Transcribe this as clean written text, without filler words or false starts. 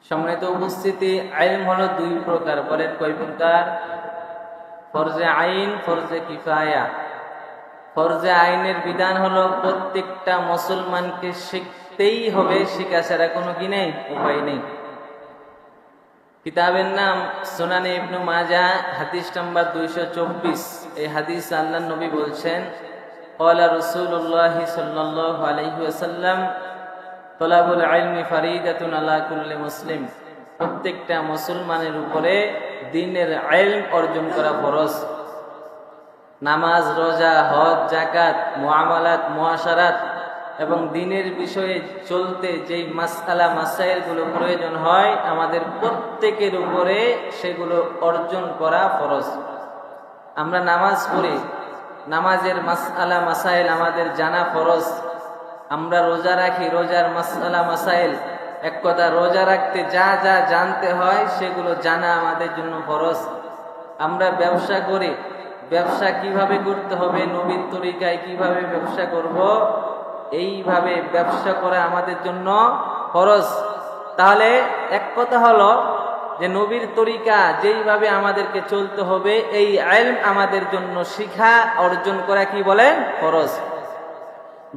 সম্মানিত উপস্থিতি, ইলম হলো দুই প্রকার। বলেন কয় প্রকার? ফরজে আইন, ফরজে কিফায়া। ফরজে আইনের বিধান হলো প্রত্যেকটা মুসলমানকে শিখতেই হবে, শিখা ছাড়া কোনো কি নেই, উপায় নেই। কিতাবের নাম সুনানে ইবনে মাজাহ, হাদিস নাম্বার 224। এই হাদিস আল্লাহর নবী বলছেন, ক্বালা রাসূলুল্লাহ সাল্লাল্লাহু আলাইহি ওয়াসাল্লাম, তলাবুল ইলমি ফারিদাতুন আলা কুল্লি মুসলিম। প্রত্যেকটা মুসলমানের উপরে দ্বীনের ইলম অর্জন করা ফরজ। নামাজ, রোজা, হজ, যাকাত, মুআমালাত, মুআশারাত এবং দ্বীনের বিষয়ে চলতে যেই মাসআলা মাসাইলগুলো প্রয়োজন হয়, আমাদের প্রত্যেকের উপরে সেগুলো অর্জন করা ফরজ। আমরা নামাজ পড়ি, নামাজের মাসআলা মাসাইল আমাদের জানা ফরজ। আমরা রোজা রাখি, রোজার মাসআলা মাসাইল, এক কথা রোজা রাখতে যা যা জানতে হয় সেগুলো জানা আমাদের জন্য ফরজ। আমরা ব্যবসা করি, ব্যবসা কিভাবে করতে হবে, নবীর তরিকায় কিভাবে ব্যবসা করব, এইভাবে ব্যবসা করা আমাদের জন্য ফরজ। তাহলে এক কথা হলো যে নবীর তরিকা যেইভাবে আমাদেরকে চলতে হবে, এই ইলম আমাদের জন্য শিখা অর্জন করা কি বলেন? ফরজ।